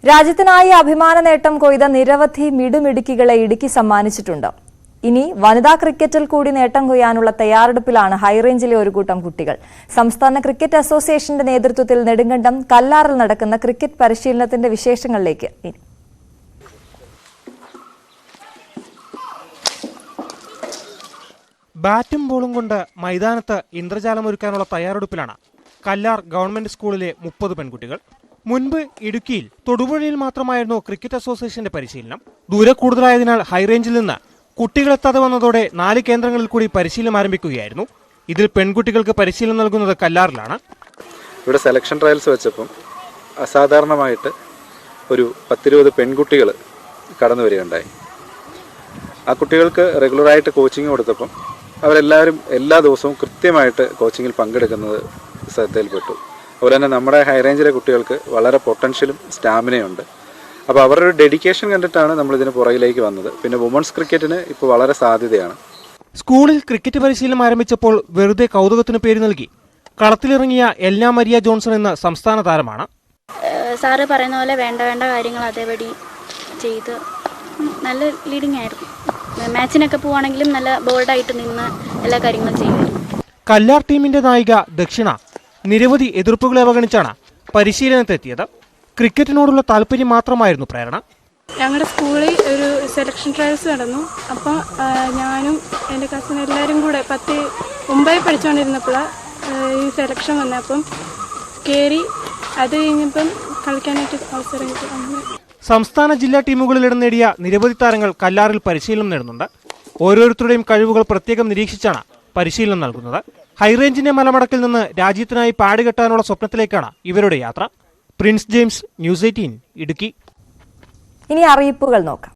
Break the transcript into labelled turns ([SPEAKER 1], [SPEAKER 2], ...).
[SPEAKER 1] രാജ്യത്തിനായി അഭിമാന നേട്ടം കൊയ്ത നിരവധി മിടുമിടുക്കികളെ ഇടുക്കി സമ്മാനിച്ചിട്ടുണ്ട്. ഇനി വനിതാ ക്രിക്കറ്റിൽ കൂടി നേട്ടം കൊയ്യാനുള്ള തയ്യാറെടുപ്പിലാണ് ഹൈറേഞ്ചിലെ ഒരു കൂട്ടം കുട്ടികൾ. സംസ്ഥാന ക്രിക്കറ്റ് അസോസിയേഷന്റെ നേതൃത്വത്തിൽ നെടുങ്കണ്ടം കല്ലാറിൽ നടക്കുന്ന ക്രിക്കറ്റ് പരിശീലനത്തിന്റെ വിശേഷങ്ങളിലേക്ക് ഇനി.
[SPEAKER 2] ബാറ്റും ബോളും കൊണ്ട് മൈതാനത്ത് ഇന്ദ്രജാലമൊരുക്കാനുള്ള തയ്യാറെടുപ്പിലാണ് കല്ലാർ ഗവൺമെന്റ് സ്കൂളിലെ 30 പെൺകുട്ടികൾ. മുൻപ് ഇടുക്കിയിൽ തൊടുപുഴയിൽ മാത്രമായിരുന്നു ക്രിക്കറ്റ് അസോസിയേഷന്റെ പരിശീലനം. ദൂരെ കൂടുതലായതിനാൽ ഹൈറേഞ്ചിൽ നിന്ന് കുട്ടികളെത്താതെ വന്നതോടെ 4 കേന്ദ്രങ്ങളിൽ കൂടി പരിശീലനം ആരംഭിക്കുകയായിരുന്നു. ഇതിൽ പെൺകുട്ടികൾക്ക് പരിശീലനം നൽകുന്നത് കല്ലാറിലാണ്.
[SPEAKER 3] ഇവിടെ സെലക്ഷൻ ട്രയൽസ് വെച്ചപ്പം അസാധാരണമായിട്ട് ഒരു 10-20 പെൺകുട്ടികൾ കടന്നു വരികയുണ്ടായി. ആ കുട്ടികൾക്ക് റെഗുലറായിട്ട് കോച്ചിങ് കൊടുത്തപ്പം അവരെല്ലാവരും എല്ലാ ദിവസവും കൃത്യമായിട്ട് കോച്ചിങ്ങിൽ പങ്കെടുക്കുന്നത് ശ്രദ്ധയിൽപ്പെട്ടു. അതുപോലെ തന്നെ നമ്മുടെ ഹൈറേഞ്ചിലെ കുട്ടികൾക്ക് വളരെ പൊട്ടൻഷ്യലും സ്റ്റാമിനയുണ്ട്. അപ്പോൾ അവരുടെ ഒരു ഡെഡിക്കേഷൻ കണ്ടിട്ടാണ് നമ്മൾ ഇതിന് പുറകിലേക്ക് വന്നത്. പിന്നെ വുമൺസ് ക്രിക്കറ്റിന് ഇപ്പോൾ വളരെ സാധ്യതയാണ്.
[SPEAKER 2] സ്കൂളിൽ ക്രിക്കറ്റ് പരിശീലനം ആരംഭിച്ചപ്പോൾ വെറുതെ കൗതുകത്തിന് പേര് നൽകി കളത്തിലിറങ്ങിയ എൽന മരിയ ജോൺസൺ എന്ന സംസ്ഥാന താരമാണ്.
[SPEAKER 4] സാറ് പറയുന്ന പോലെ വേണ്ട കാര്യങ്ങൾ അതേപടി ചെയ്ത് നല്ല ലീഡിംഗ് ആയിരുന്നു. മാച്ചിനൊക്കെ പോവുകയാണെങ്കിലും നല്ല ബോൾഡായിട്ട് നിന്ന് എല്ലാ കാര്യങ്ങളും ചെയ്യുമായിരുന്നു.
[SPEAKER 2] കല്ലാർ ടീമിന്റെ നായിക ദക്ഷിണ നിരവധി എതിർപ്പുകളെ അവഗണിച്ചാണ് പരിശീലനത്തെത്തിയത്. ക്രിക്കറ്റിനോടുള്ള താല്പര്യം മാത്രമായിരുന്നു പ്രേരണ.
[SPEAKER 5] ഞങ്ങളുടെ സ്കൂളിൽ ഒരു സെലക്ഷൻ ട്രയൽസ് നടന്നു. അപ്പം ഞാനും എൻ്റെ കസിൻ എല്ലാവരും കൂടെ 9 പഠിച്ചുകൊണ്ടിരുന്നപ്പോഴാണ് ഈ സെലക്ഷൻ വന്നപ്പം കയറി. അത് കഴിഞ്ഞപ്പം കളിക്കാനായിട്ട് അവസരം കിട്ടി.
[SPEAKER 2] സംസ്ഥാന ജില്ലാ ടീമുകളിൽ ഇടം നേടിയ നിരവധി താരങ്ങൾ കല്ലാറിൽ പരിശീലനം നേടുന്നുണ്ട്. ഓരോരുത്തരുടെയും കഴിവുകൾ പ്രത്യേകം നിരീക്ഷിച്ചാണ് പരിശീലനം നൽകുന്നത്. ഹൈറേഞ്ചിന്റെ മലമടക്കിൽ നിന്ന് രാജ്യത്തിനായി പാടുകെട്ടാനുള്ള സ്വപ്നത്തിലേക്കാണ് ഇവരുടെ യാത്ര. Prince James, news 18 Idukki.
[SPEAKER 1] ഇനി അറിയിപ്പുകൾ നോക്കാം.